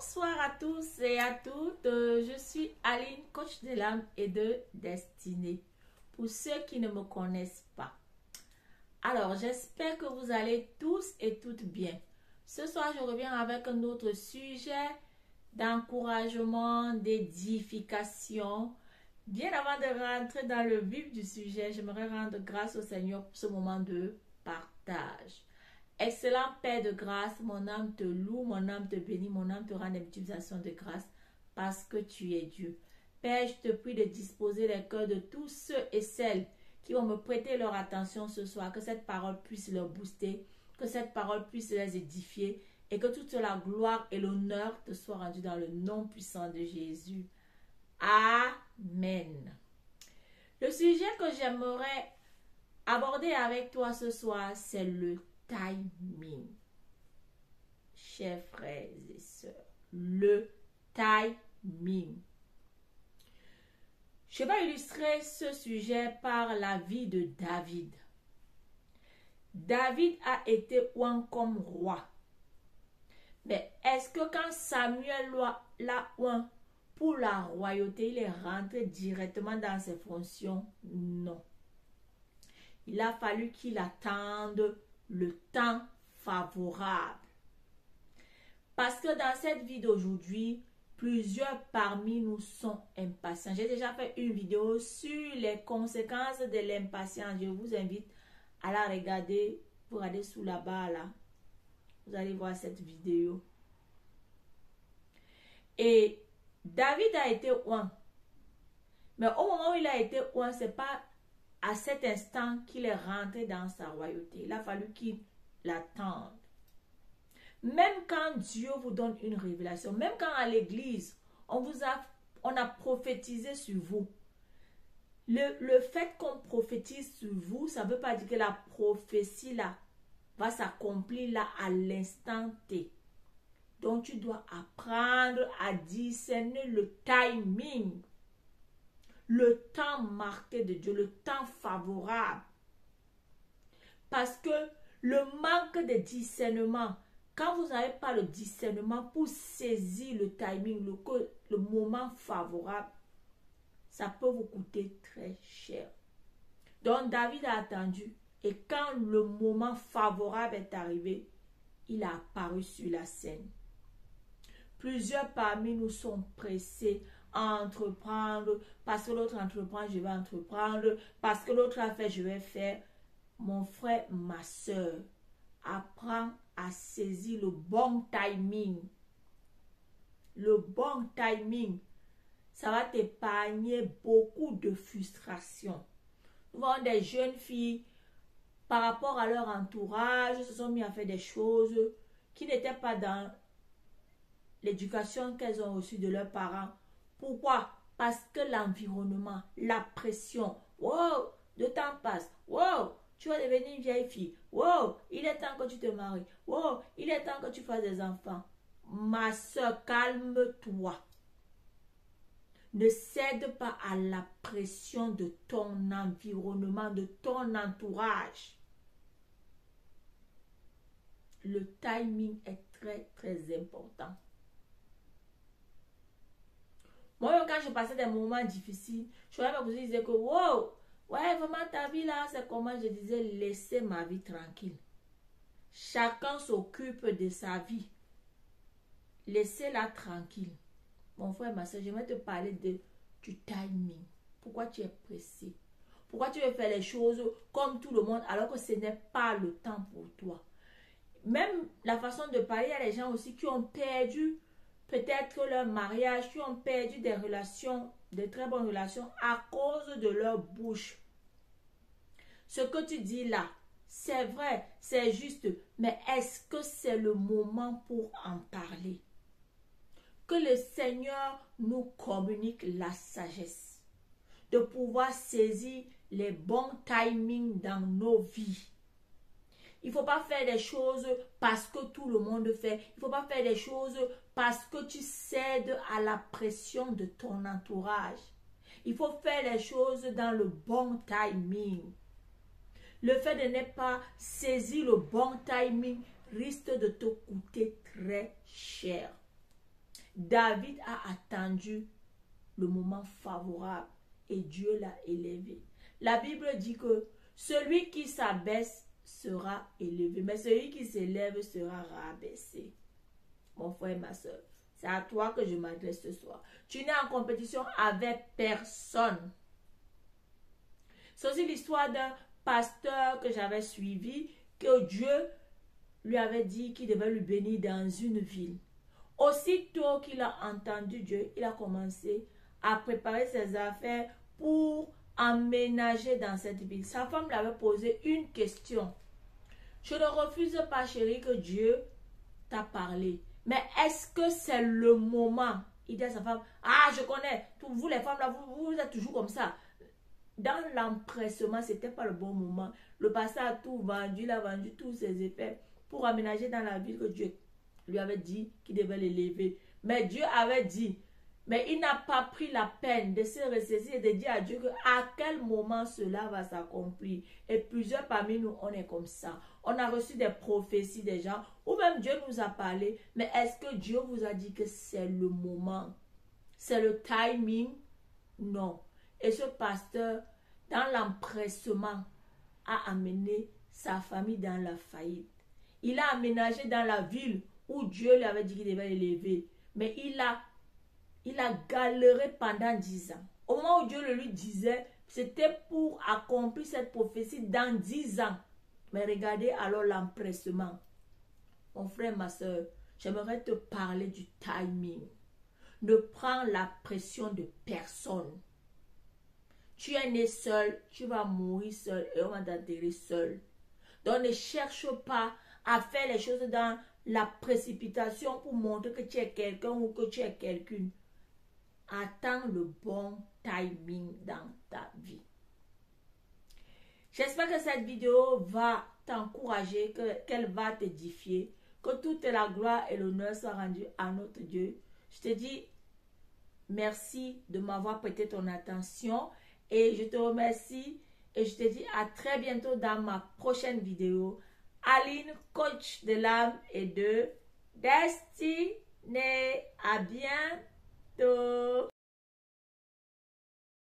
Bonsoir à tous et à toutes, je suis Aline, coach de l'âme et de destinée. Pour ceux qui ne me connaissent pas. Alors, j'espère que vous allez tous et toutes bien. Ce soir, je reviens avec un autre sujet d'encouragement, d'édification. Bien avant de rentrer dans le vif du sujet, j'aimerais rendre grâce au Seigneur pour ce moment de partage. Excellent Père de grâce, mon âme te loue, mon âme te bénit, mon âme te rend des utilisations de grâce parce que tu es Dieu. Père, je te prie de disposer les cœurs de tous ceux et celles qui vont me prêter leur attention ce soir, que cette parole puisse leur booster, que cette parole puisse les édifier et que toute la gloire et l'honneur te soient rendus dans le nom puissant de Jésus. Amen. Le sujet que j'aimerais aborder avec toi ce soir, c'est le timing. Chers frères et sœurs, le timing. Je vais illustrer ce sujet par la vie de David. David a été oint comme roi. Mais est-ce que quand Samuel l'a oint pour la royauté, il est rentré directement dans ses fonctions? Non. Il a fallu qu'il attende le temps favorable. Parce que dans cette vie d'aujourd'hui, plusieurs parmi nous sont impatients. J'ai déjà fait une vidéo sur les conséquences de l'impatience. Je vous invite à la regarder. Vous regardez sous la barre là. Vous allez voir cette vidéo. Et David a été oint. Mais au moment où il a été oint, ce n'est pas à cet instant qu'il est rentré dans sa royauté. Il a fallu qu'il l'attende. Même quand Dieu vous donne une révélation, même quand à l'église, on a prophétisé sur vous. Le fait qu'on prophétise sur vous, ça ne veut pas dire que la prophétie là va s'accomplir là à l'instant T. Donc tu dois apprendre à discerner le timing, le temps marqué de Dieu, le temps favorable. Parce que le manque de discernement, quand vous n'avez pas le discernement pour saisir le timing, le moment favorable, ça peut vous coûter très cher. Donc David a attendu et quand le moment favorable est arrivé, il a apparu sur la scène. Plusieurs parmi nous sont pressés à entreprendre. Parce que l'autre entreprend, je vais entreprendre. Parce que l'autre a fait, je vais faire. Mon frère, ma soeur, apprends à saisir le bon timing. Le bon timing, ça va t'épargner beaucoup de frustration. Nous voyons des jeunes filles, par rapport à leur entourage, se sont mis à faire des choses qui n'étaient pas dans l'éducation qu'elles ont reçue de leurs parents. Pourquoi? Parce que l'environnement, la pression, wow, le temps passe, wow, tu vas devenir une vieille fille, wow, il est temps que tu te maries, wow, il est temps que tu fasses des enfants. Ma soeur, calme-toi. Ne cède pas à la pression de ton environnement, de ton entourage. Le timing est très, très important. Moi, quand je passais des moments difficiles, je me disais que, wow, ouais, vraiment ta vie là, c'est comment je disais, laissez ma vie tranquille. Chacun s'occupe de sa vie. Laissez-la tranquille. Mon frère, ma soeur, j'aimerais te parler du timing. Pourquoi tu es pressé? Pourquoi tu veux faire les choses comme tout le monde alors que ce n'est pas le temps pour toi? Même la façon de parler, il y a des gens aussi qui ont perdu peut-être leur mariage, qui ont perdu des relations, de très bonnes relations à cause de leur bouche. Ce que tu dis là, c'est vrai, c'est juste, mais est-ce que c'est le moment pour en parler? Que le Seigneur nous communique la sagesse de pouvoir saisir les bons timings dans nos vies. Il ne faut pas faire des choses parce que tout le monde fait. Il ne faut pas faire des choses parce que tu cèdes à la pression de ton entourage. Il faut faire les choses dans le bon timing. Le fait de ne pas saisir le bon timing risque de te coûter très cher. David a attendu le moment favorable et Dieu l'a élevé. La Bible dit que celui qui s'abaisse sera élevé, mais celui qui s'élève sera rabaissé. Mon frère et ma soeur, c'est à toi que je m'adresse ce soir. Tu n'es en compétition avec personne. C'est aussi l'histoire d'un pasteur que j'avais suivi, que Dieu lui avait dit qu'il devait lui bénir dans une ville. Aussitôt qu'il a entendu Dieu, il a commencé à préparer ses affaires pour emménager dans cette ville. Sa femme lui avait posé une question. Je ne refuse pas, chérie, que Dieu t'a parlé. Mais est-ce que c'est le moment? Il dit à sa femme, ah, je connais, vous les femmes là, vous êtes toujours comme ça. Dans l'empressement, ce n'était pas le bon moment. Le pasteur a tout vendu, il a vendu tous ses effets pour aménager dans la ville que Dieu lui avait dit qu'il devait l'élever. Mais Dieu avait dit, mais il n'a pas pris la peine de se ressaisir et de dire à Dieu que à quel moment cela va s'accomplir. Et plusieurs parmi nous, on est comme ça. On a reçu des prophéties des gens, ou même Dieu nous a parlé, mais est-ce que Dieu vous a dit que c'est le moment? C'est le timing? Non. Et ce pasteur, dans l'empressement, a amené sa famille dans la faillite. Il a aménagé dans la ville où Dieu lui avait dit qu'il devait l'élever. Mais il a galéré pendant 10 ans. Au moment où Dieu le lui disait, c'était pour accomplir cette prophétie dans 10 ans. Mais regardez alors l'empressement. Mon frère, ma soeur, j'aimerais te parler du timing. Ne prends la pression de personne. Tu es né seul, tu vas mourir seul et on va t'enterrer seul. Donc ne cherche pas à faire les choses dans la précipitation pour montrer que tu es quelqu'un ou que tu es quelqu'une. Attends le bon timing dans ta vie. J'espère que cette vidéo va t'encourager, qu'elle va t'édifier, que toute la gloire et l'honneur soient rendus à notre Dieu. Je te dis merci de m'avoir prêté ton attention et je te remercie et je te dis à très bientôt dans ma prochaine vidéo. Aline, coach de l'âme et de destinée. À bientôt.